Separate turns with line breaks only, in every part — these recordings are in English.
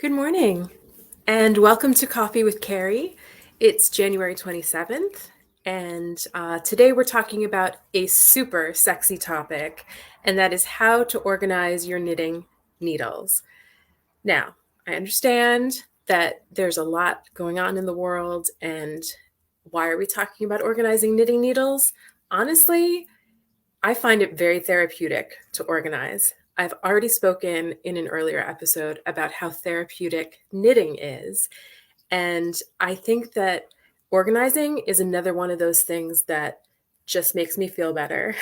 Good morning, and welcome to Coffee with Kari. It's January 27th, and today we're talking about a super sexy topic, and that is how to organize your knitting needles. Now, I understand that there's a lot going on in the world, and why are we talking about organizing knitting needles? Honestly, I find it very therapeutic to organize. I've already spoken in an earlier episode about how therapeutic knitting is. And I think that organizing is another one of those things that just makes me feel better.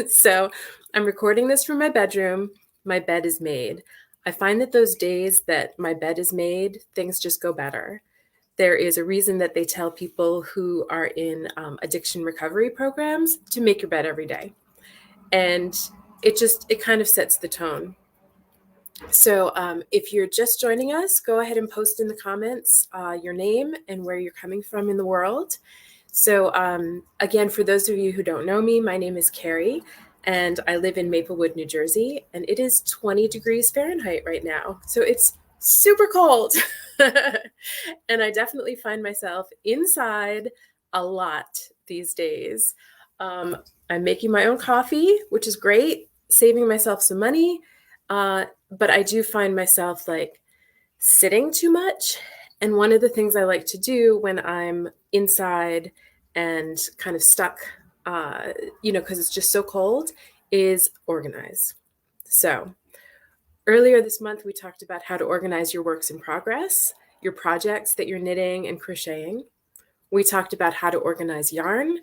So I'm recording this from my bedroom. My bed is made. I find that those days that my bed is made, things just go better. There is a reason that they tell people who are in addiction recovery programs to make your bed every day. And it kind of sets the tone. So if you're just joining us, go ahead and post in the comments your name and where you're coming from in the world. So again, for those of you who don't know me, my name is Kari, and I live in Maplewood, New Jersey, and it is 20 degrees Fahrenheit right now. So it's super cold. And I definitely find myself inside a lot these days. I'm making my own coffee, which is great, saving myself some money. But I do find myself like sitting too much. And one of the things I like to do when I'm inside and kind of stuck, because it's just so cold, is organize. So earlier this month, we talked about how to organize your works in progress, your projects that you're knitting and crocheting. We talked about how to organize yarn.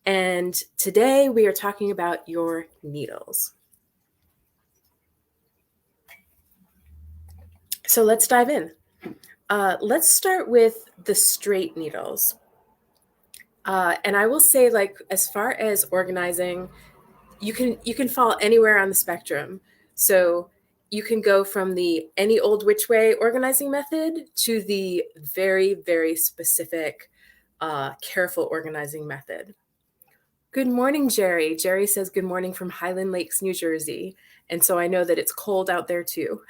And today we are talking about your needles. So let's dive in. Let's start with the straight needles. And I will say, like, as far as organizing, you can fall anywhere on the spectrum. So you can go from the any old which way organizing method to the very, very specific, careful organizing method. Good morning, Jerry. Jerry says good morning from Highland Lakes, New Jersey. And so I know that it's cold out there too.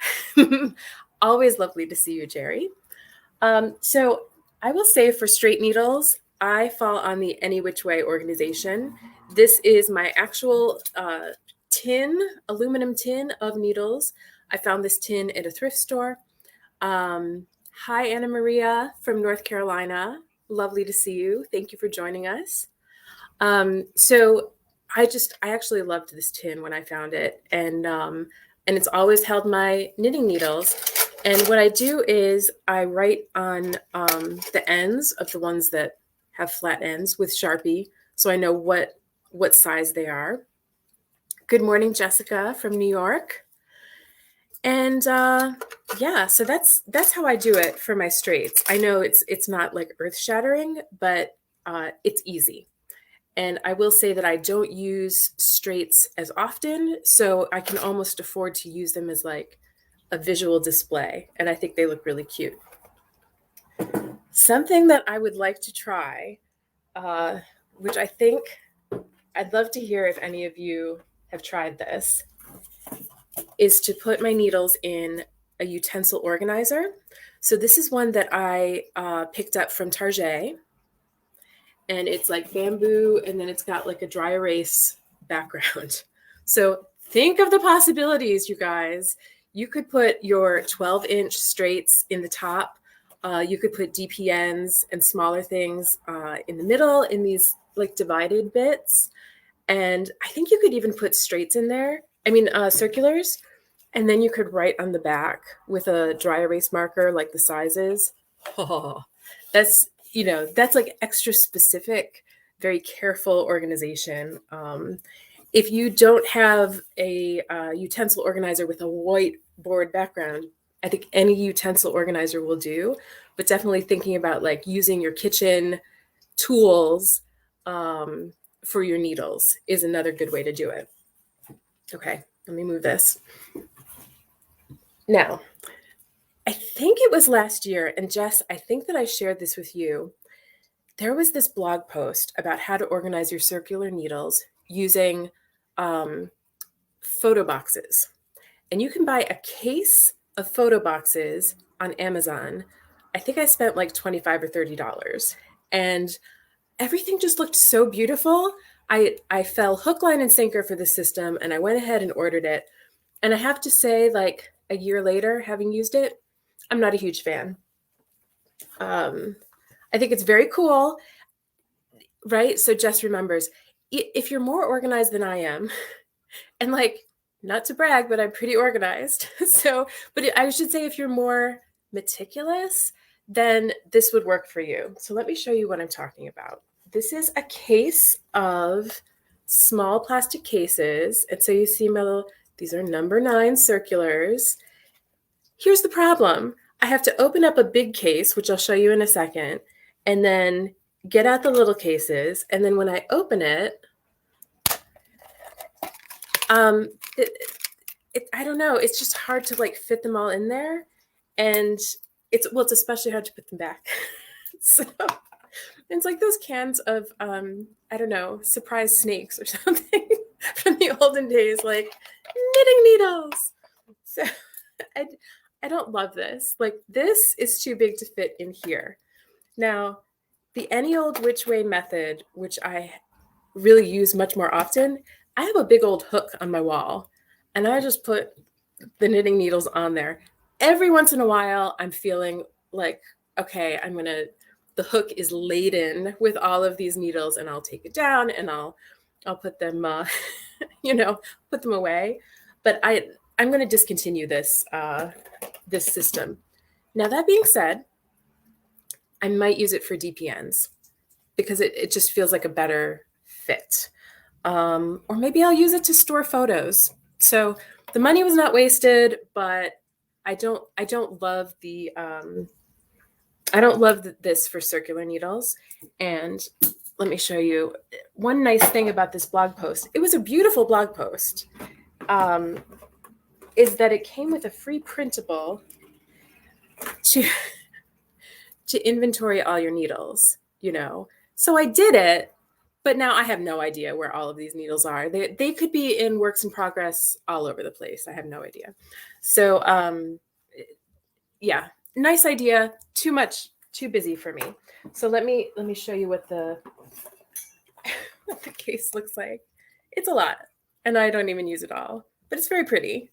Always lovely to see you, Jerry. So I will say for straight needles, I fall on the any which way organization. This is my actual aluminum tin of needles. I found this tin at a thrift store. Hi, Anna Maria from North Carolina. Lovely to see you. Thank you for joining us. So I actually loved this tin when I found it, and it's always held my knitting needles. And what I do is I write on the ends of the ones that have flat ends with Sharpie, so I know what size they are. Good morning, Jessica from New York. And yeah, so that's how I do it for my straights. I know it's not like earth shattering, but it's easy. And I will say that I don't use straights as often, so I can almost afford to use them as like a visual display. And I think they look really cute. Something that I would like to try, which I think I'd love to hear if any of you have tried this, is to put my needles in a utensil organizer. So this is one that I picked up from Target. And it's like bamboo, and then it's got like a dry erase background. So think of the possibilities, you guys. You could put your 12-inch straights in the top. You could put DPNs and smaller things in the middle in these like divided bits. And I think you could even put straights in there. I mean, circulars. And then you could write on the back with a dry erase marker, like the sizes. Oh, that's like extra specific, very careful organization. If you don't have a utensil organizer with a whiteboard background, I think any utensil organizer will do, but definitely thinking about like using your kitchen tools for your needles is another good way to do it. Okay, let me move this. Now, I think it was last year, and Jess, I think that I shared this with you. There was this blog post about how to organize your circular needles using photo boxes. And you can buy a case of photo boxes on Amazon. I think I spent like 25 or $30, and everything just looked so beautiful. I fell hook, line, and sinker for the system, and I went ahead and ordered it. And I have to say, like a year later, having used it, I'm not a huge fan. Um, I think it's very cool, right? So Jess remembers, if you're more organized than I am, and like, not to brag, but I'm pretty organized. So, but I should say, if you're more meticulous, then this would work for you. So let me show you what I'm talking about. This is a case of small plastic cases. And so you see my little, these are number 9 circulars. Here's the problem. I have to open up a big case, which I'll show you in a second, and then get out the little cases. And then when I open it, um, it, I don't know. It's just hard to like fit them all in there. And it's especially hard to put them back. So it's like those cans of, I don't know, surprise snakes or something from the olden days, like knitting needles. So I don't love this. Like, this is too big to fit in here. Now, the any old which way method, which I really use much more often, I have a big old hook on my wall, and I just put the knitting needles on there. Every once in a while, I'm feeling like, okay, the hook is laden with all of these needles, and I'll take it down and I'll put them, put them away. But I'm going to discontinue this system. Now, that being said, I might use it for DPNs because it just feels like a better fit. Or maybe I'll use it to store photos. So the money was not wasted, but I don't love this for circular needles. And let me show you one nice thing about this blog post. It was a beautiful blog post. Is that it came with a free printable to inventory all your needles, So I did it, but now I have no idea where all of these needles are. They could be in works in progress all over the place. I have no idea. So yeah, nice idea. Too busy for me. So let me show you what the what the case looks like. It's a lot, and I don't even use it all, but it's very pretty.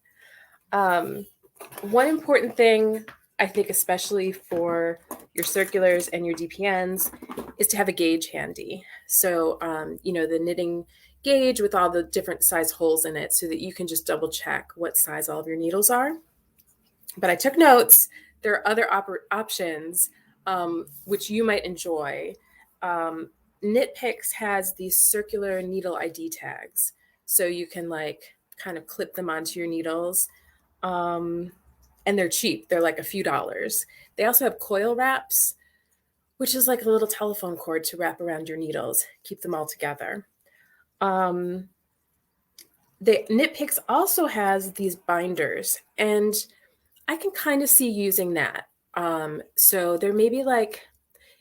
One important thing, I think, especially for your circulars and your DPNs, is to have a gauge handy. So, the knitting gauge with all the different size holes in it so that you can just double check what size all of your needles are. But I took notes. There are other options which you might enjoy. KnitPicks has these circular needle ID tags. So you can like kind of clip them onto your needles. And they're cheap. They're like a few dollars. They also have coil wraps, which is like a little telephone cord to wrap around your needles, keep them all together. The KnitPicks also has these binders, and I can kind of see using that. So there may be like,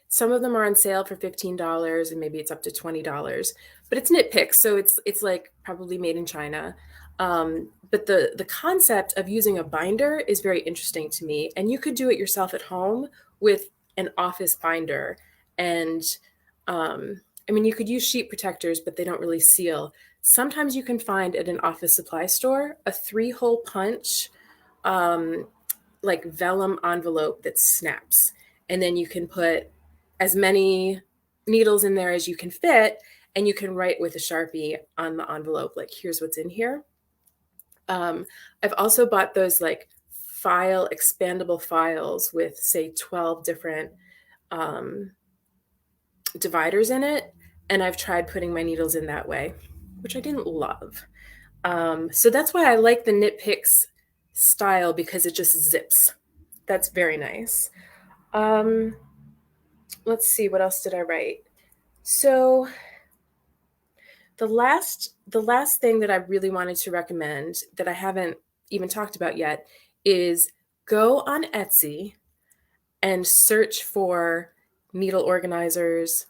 some of them are on sale for $15 and maybe it's up to $20, but it's KnitPicks, so it's like probably made in China. But the concept of using a binder is very interesting to me, and you could do it yourself at home with an office binder. And you could use sheet protectors, but they don't really seal. Sometimes you can find at an office supply store a 3-hole punch, like vellum envelope that snaps, and then you can put as many needles in there as you can fit, and you can write with a Sharpie on the envelope, like, here's what's in here. I've also bought those like expandable files with, say, 12 different dividers in it, and I've tried putting my needles in that way, which I didn't love. So that's why I like the KnitPicks style, because it just zips. That's very nice. Let's see, what else did I write? So the last thing that I really wanted to recommend that I haven't even talked about yet is go on Etsy and search for needle organizers,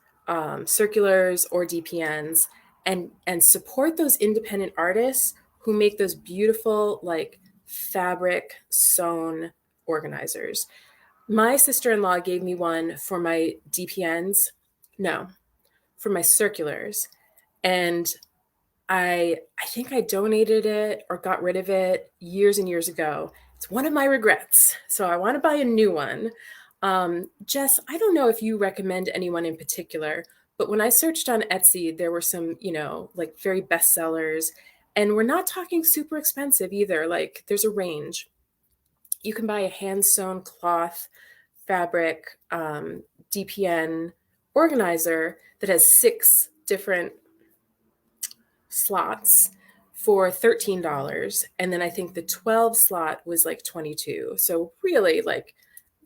circulars, or DPNs, and support those independent artists who make those beautiful, like, fabric sewn organizers. My sister-in-law gave me one for my DPNs. No, for my circulars. And I think I donated it or got rid of it years and years ago. It's one of my regrets. So I want to buy a new one. Jess, I don't know if you recommend anyone in particular, but when I searched on Etsy, there were some, like very bestsellers, and we're not talking super expensive either. Like there's a range. You can buy a hand sewn cloth fabric DPN organizer that has 6 different slots for $13, and then I think the 12 slot was like 22. So really like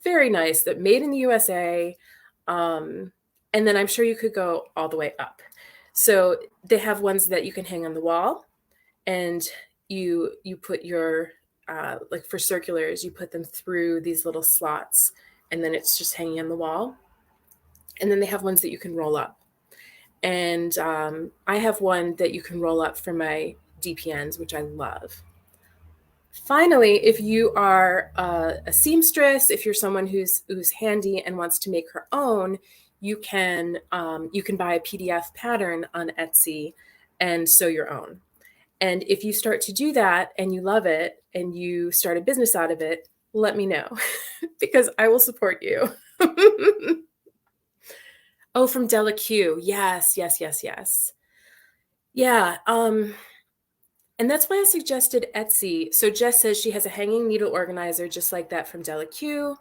very nice, that made in the USA. And then I'm sure you could go all the way up. So they have ones that you can hang on the wall, and you put your like for circulars, you put them through these little slots, and then it's just hanging on the wall. And then they have ones that you can roll up. And I have one that you can roll up for my DPNs, which I love. Finally, if you are a seamstress, if you're someone who's handy and wants to make her own, you can buy a PDF pattern on Etsy and sew your own. And if you start to do that and you love it and you start a business out of it, let me know because I will support you. Oh, from Della Q. Yes. Yeah. And that's why I suggested Etsy. So Jess says she has a hanging needle organizer just like that from Della Q.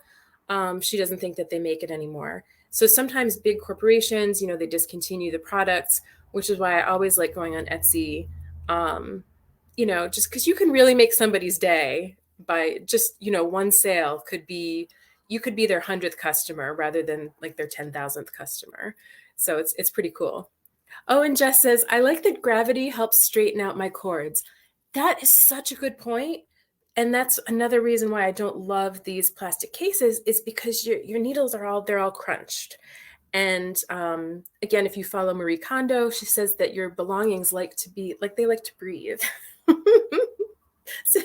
She doesn't think that they make it anymore. So sometimes big corporations, they discontinue the products, which is why I always like going on Etsy. Just because you can really make somebody's day by just, one sale you could be their 100th customer rather than like their 10,000th customer. So it's pretty cool. Oh, and Jess says, I like that gravity helps straighten out my cords. That is such a good point. And that's another reason why I don't love these plastic cases, is because your needles they're all crunched. And again, if you follow Marie Kondo, she says that your belongings like to breathe. So,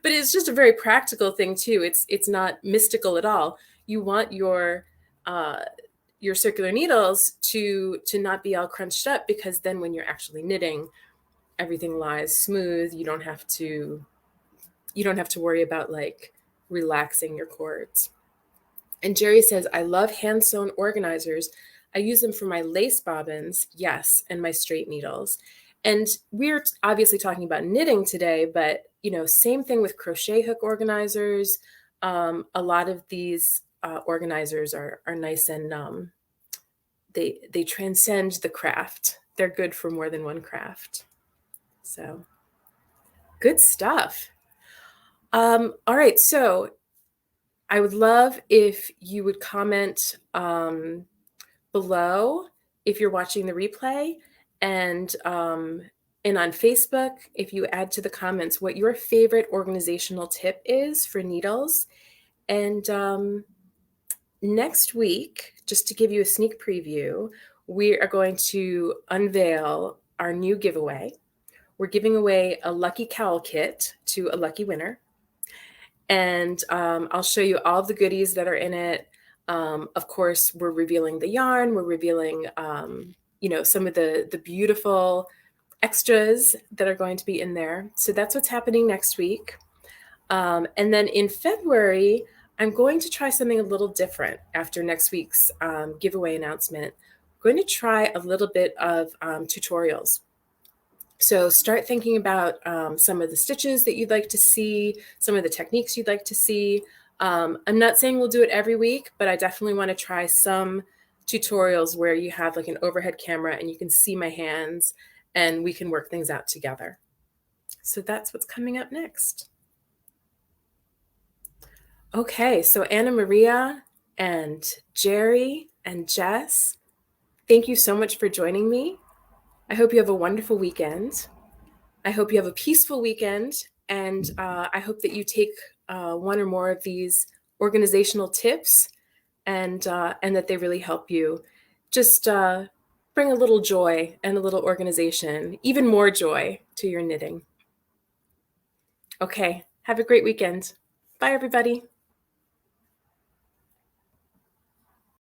but it's just a very practical thing too. It's not mystical at all. You want your circular needles to not be all crunched up, because then when you're actually knitting, everything lies smooth. You don't have to worry about like relaxing your cords. And Jerry says, I love hand sewn organizers. I use them for my lace bobbins, yes, and my straight needles. And we're obviously talking about knitting today, but same thing with crochet hook organizers. A lot of these organizers are nice, and they transcend the craft. They're good for more than one craft. So good stuff. All right, so I would love if you would comment below if you're watching the replay, and on Facebook, if you add to the comments what your favorite organizational tip is for needles. And next week, just to give you a sneak preview, we are going to unveil our new giveaway. We're giving away a lucky cowl kit to a lucky winner. And I'll show you all the goodies that are in it. Of course, we're revealing the yarn. We're revealing, some of the beautiful extras that are going to be in there. So that's what's happening next week. And then in February, I'm going to try something a little different after next week's giveaway announcement. I'm going to try a little bit of tutorials. So start thinking about some of the stitches that you'd like to see, some of the techniques you'd like to see. I'm not saying we'll do it every week, but I definitely want to try some tutorials where you have like an overhead camera and you can see my hands and we can work things out together. So that's what's coming up next. Okay, so Anna Maria and Jerry and Jess, thank you so much for joining me. I hope you have a wonderful weekend. I hope you have a peaceful weekend, and I hope that you take one or more of these organizational tips, and that they really help you. Just bring a little joy and a little organization, even more joy to your knitting. Okay, have a great weekend. Bye, everybody.